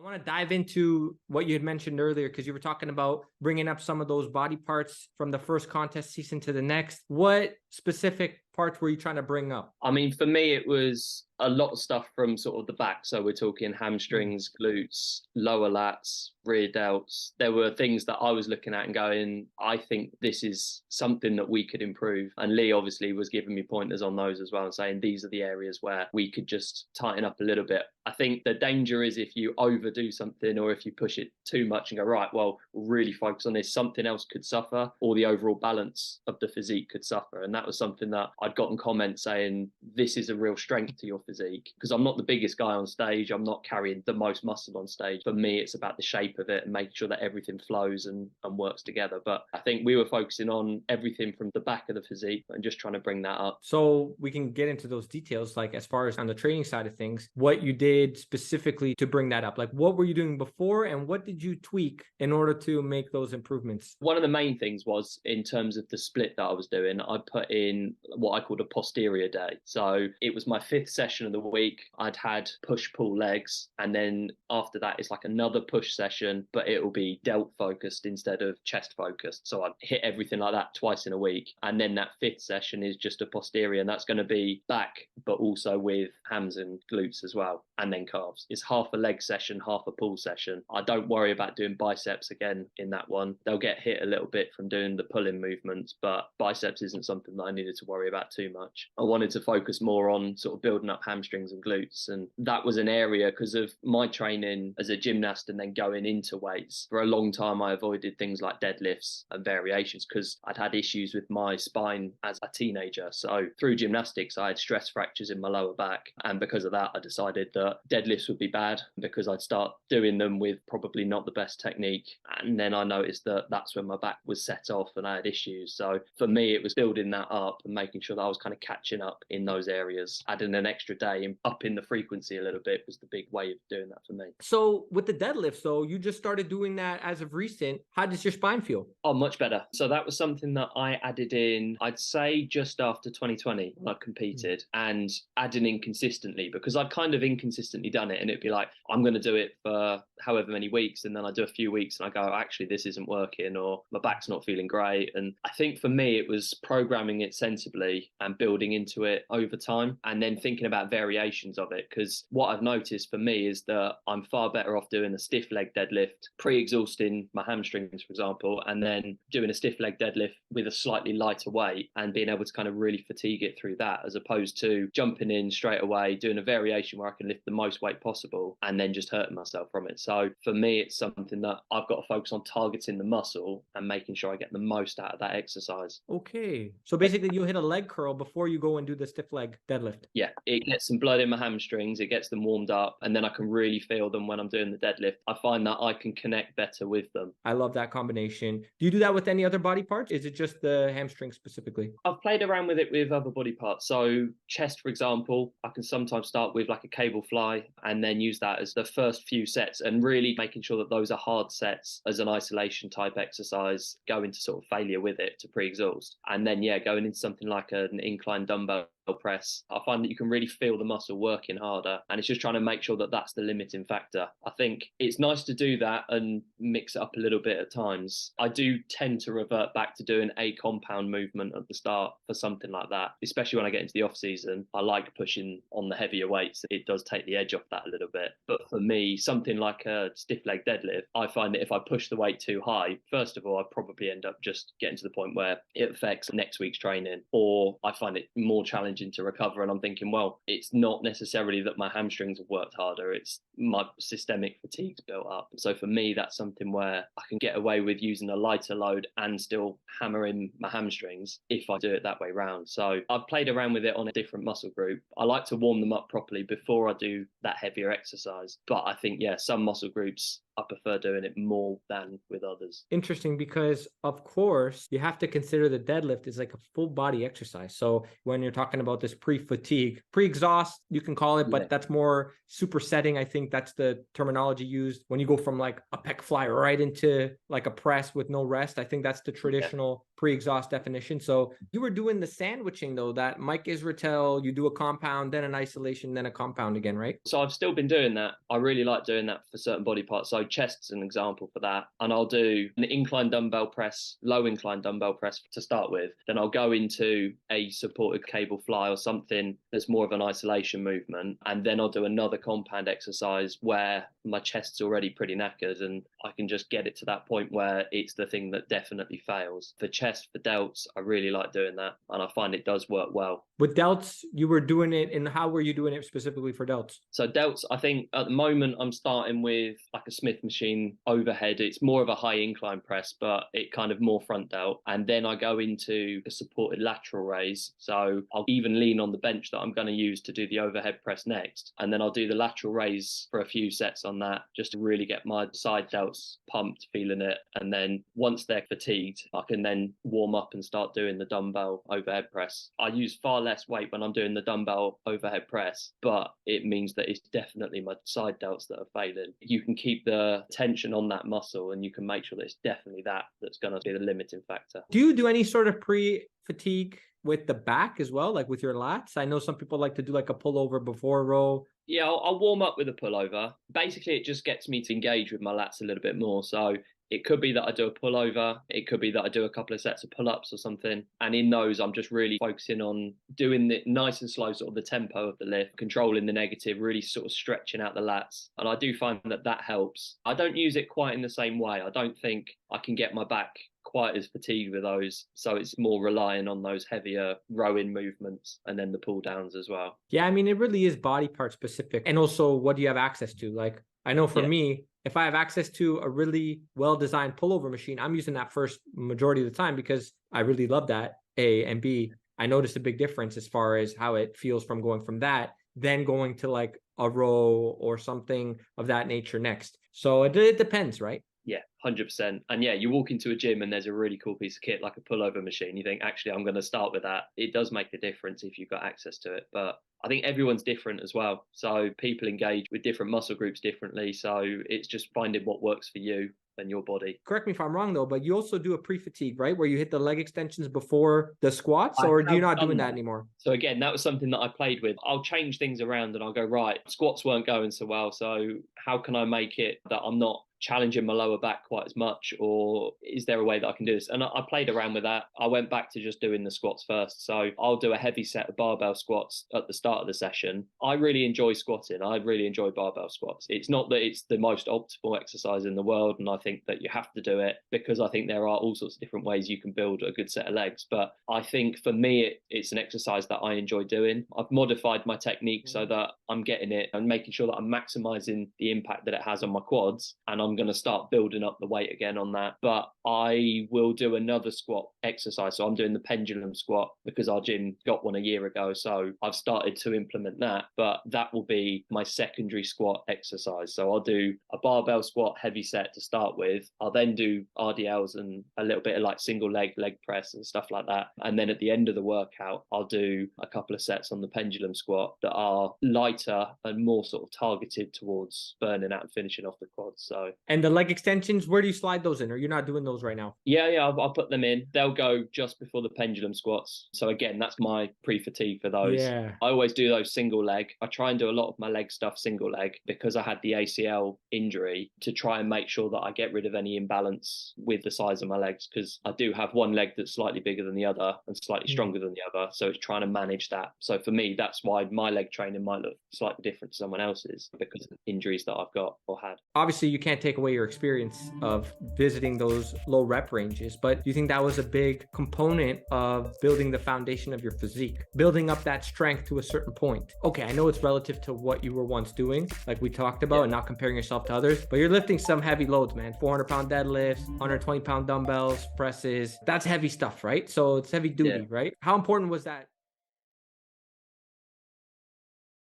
want to dive into what you had mentioned earlier, because you were talking about bringing up some of those body parts from the first contest season to the next. What specific parts were you trying to bring up? I mean, for me, it was a lot of stuff from sort of the back. So we're talking hamstrings, glutes, lower lats, rear delts. There were things that I was looking at and going, I think this is something that we could improve. And Lee obviously was giving me pointers on those as well and saying these are the areas where we could just tighten up a little bit. I think the danger is if you overdo something or if you push it too much and go, right, well, we'll really focus on this, something else could suffer or the overall balance of the physique could suffer. And that was something that I'd gotten comments saying, this is a real strength to your physique, because I'm not the biggest guy on stage. I'm not carrying the most muscle on stage. For me, it's about the shape of it and making sure that everything flows and works together. But I think we were focusing on everything from the back of the physique and just trying to bring that up. So we can get into those details, like as far as on the training side of things, what you did specifically to bring that up. Like what were you doing before and what did you tweak in order to make those improvements? One of the main things was in terms of the split that I was doing, I put in what I called a posterior day. So it was my 5th session of the week. I'd had push-pull legs. And then after that, it's like another push session, but it will be delt focused instead of chest focused. So I'd hit everything like that twice in a week. And then that 5th session is just a posterior. And that's going to be back, but also with hams and glutes as well. And then calves. It's half a leg session, half a pull session. I don't worry about doing biceps again in that one. They'll get hit a little bit from doing the pulling movements, but biceps isn't something that I needed to worry about too much. I wanted to focus more on sort of building up hamstrings and glutes. And that was an area because of my training as a gymnast and then going into weights. For a long time, I avoided things like deadlifts and variations because I'd had issues with my spine as a teenager. So through gymnastics, I had stress fractures in my lower back. And because of that, I decided that deadlifts would be bad because I'd start doing them with probably not the best technique. And then I noticed that that's when my back was set off and I had issues. So for me, it was building that up and making sure that I was kind of catching up in those areas. Adding an extra day and upping the frequency a little bit was the big way of doing that for me. So with the deadlift, so you just started doing that as of recent. How does your spine feel? Oh, much better. So that was something that I added in, I'd say just after 2020 when I competed, and adding in consistently because I'd kind of inconsistently done it. And it'd be like, I'm going to do it for however many weeks. And then I do a few weeks and I go, actually, this isn't working or my back's not feeling great. And I think for me, it was programming it sensibly and building into it over time and then thinking about variations of it. Because what I've noticed for me is that I'm far better off doing a stiff leg deadlift, pre-exhausting my hamstrings, for example, and then doing a stiff leg deadlift with a slightly lighter weight and being able to kind of really fatigue it through that, as opposed to jumping in straight away, doing a variation where I can lift the most weight possible and then just hurting myself from it. So for me, it's something that I've got to focus on targeting the muscle and making sure I get the most out of that exercise. Okay. So basically you hit a leg curl before you go and do the stiff leg deadlift. Yeah, it gets some blood in my hamstrings, it gets them warmed up, and then I can really feel them when I'm doing the deadlift. I find that I can connect better with them. I love that combination. Do you do that with any other body parts? Is it just the hamstring specifically? I've played around with it with other body parts. So chest, for example, I can sometimes start with like a cable fly and then use that as the first few sets and really making sure that those are hard sets as an isolation type exercise, go into sort of failure with it to pre-exhaust. And then, yeah, going into something like an incline dumbbell press, I find that you can really feel the muscle working harder, and it's just trying to make sure that that's the limiting factor. I think it's nice to do that and mix it up a little bit at times. I do tend to revert back to doing a compound movement at the start for something like that, especially when I get into the off season. I like pushing on the heavier weights. It does take the edge off that a little bit. But for me, something like a stiff leg deadlift, I find that if I push the weight too high, first of all, I probably end up just getting to the point where it affects next week's training, or I find it more challenging to recover. And I'm thinking, well, it's not necessarily that my hamstrings have worked harder, it's my systemic fatigue's built up. So for me, that's something where I can get away with using a lighter load and still hammering my hamstrings if I do it that way round. So I've played around with it on a different muscle group. I like to warm them up properly before I do that heavier exercise. But I think, yeah, some muscle groups I prefer doing it more than with others. Interesting, because of course you have to consider the deadlift is like a full body exercise. So when you're talking about this pre-fatigue, pre-exhaust, you can call it, but that's more supersetting. I think that's the terminology used when you go from like a pec fly right into like a press with no rest. I think that's the traditional pre-exhaust definition. So you were doing the sandwiching though, that Mike Israetel, you do a compound, then an isolation, then a compound again, right? So I've still been doing that. I really like doing that for certain body parts. So chest's an example for that. And I'll do an incline dumbbell press, low incline dumbbell press to start with. Then I'll go into a supported cable fly or something that's more of an isolation movement. And then I'll do another compound exercise where my chest's already pretty knackered and I can just get it to that point where it's the thing that definitely fails. For chest, for delts, I really like doing that. And I find it does work well. With delts, you were doing it, and how were you doing it specifically for delts? So delts, I think at the moment I'm starting with like a Smith machine overhead. It's more of a high incline press, but it kind of more front delt. And then I go into a supported lateral raise. So I'll even lean on the bench that I'm going to use to do the overhead press next. And then I'll do the lateral raise for a few sets on that, just to really get my side delts pumped, feeling it. And then once they're fatigued, I can then warm up and start doing the dumbbell overhead press. I use far less weight when I'm doing the dumbbell overhead press, but it means that it's definitely my side delts that are failing. You can keep the tension on that muscle and you can make sure that it's definitely that's going to be the limiting factor. Do you do any sort of pre-fatigue with the back as well, like with your lats? I know some people like to do like a pullover before a row. Yeah, I'll warm up with a pullover. Basically, it just gets me to engage with my lats a little bit more. So it could be that I do a pullover. It could be that I do a couple of sets of pull-ups or something. And in those, I'm just really focusing on doing the nice and slow, sort of the tempo of the lift, controlling the negative, really sort of stretching out the lats. And I do find that helps. I don't use it quite in the same way. I don't think I can get my back quite as fatigued with those. So it's more relying on those heavier rowing movements and then the pull downs as well. Yeah, I mean, it really is body part specific. And also, what do you have access to? Like, I know for me, if I have access to a really well-designed pullover machine, I'm using that first majority of the time because I really love that, A, and B, I noticed a big difference as far as how it feels from going from that, then going to like a row or something of that nature next. So it depends, right? Yeah, 100%. And yeah, you walk into a gym and there's a really cool piece of kit like a pullover machine. You think, actually, I'm going to start with that. It does make a difference if you've got access to it. But I think everyone's different as well. So people engage with different muscle groups differently. So it's just finding what works for you and your body. Correct me if I'm wrong though, but you also do a pre-fatigue, right? Where you hit the leg extensions before the squats, or do you not doing that anymore? So again, that was something that I played with. I'll change things around and I'll go, right, squats weren't going so well. So how can I make it that I'm not challenging my lower back quite as much, or is there a way that I can do this? And I played around with that. I went back to just doing the squats first. So I'll do a heavy set of barbell squats at the start of the session. I really enjoy squatting. I really enjoy barbell squats. It's not that it's the most optimal exercise in the world, and I think that you have to do it, because I think there are all sorts of different ways you can build a good set of legs. But I think for me, it's an exercise that I enjoy doing. I've modified my technique so that I'm getting it and making sure that I'm maximizing the impact that it has on my quads, and I'm going to start building up the weight again on that. But I will do another squat exercise. So I'm doing the pendulum squat because our gym got one a year ago. So I've started to implement that, but that will be my secondary squat exercise. So I'll do a barbell squat heavy set to start with. I'll then do RDLs and a little bit of like single leg press and stuff like that. And then at the end of the workout, I'll do a couple of sets on the pendulum squat that are lighter and more sort of targeted towards burning out and finishing off the quads. So, and the leg extensions, where do you slide those in? Or you're not doing those right now? Yeah, I'll put them in. They'll go just before the pendulum squats. So again, that's my pre-fatigue for those. Yeah. I always do those single leg. I try and do a lot of my leg stuff single leg because I had the ACL injury, to try and make sure that I get rid of any imbalance with the size of my legs, because I do have one leg that's slightly bigger than the other and slightly stronger than the other. So it's trying to manage that. So for me, that's why my leg training might look slightly different to someone else's, because of the injuries that I've got or had. Obviously, you can't take away your experience of visiting those low rep ranges, but do you think that was a big component of building the foundation of your physique, building up that strength to a certain point? Okay, I know it's relative to what you were once doing, like we talked about, and not comparing yourself to others, but you're lifting some heavy loads, man. 400-pound deadlifts, 120-pound dumbbells, presses. That's heavy stuff, right? So it's heavy duty, right? How important was that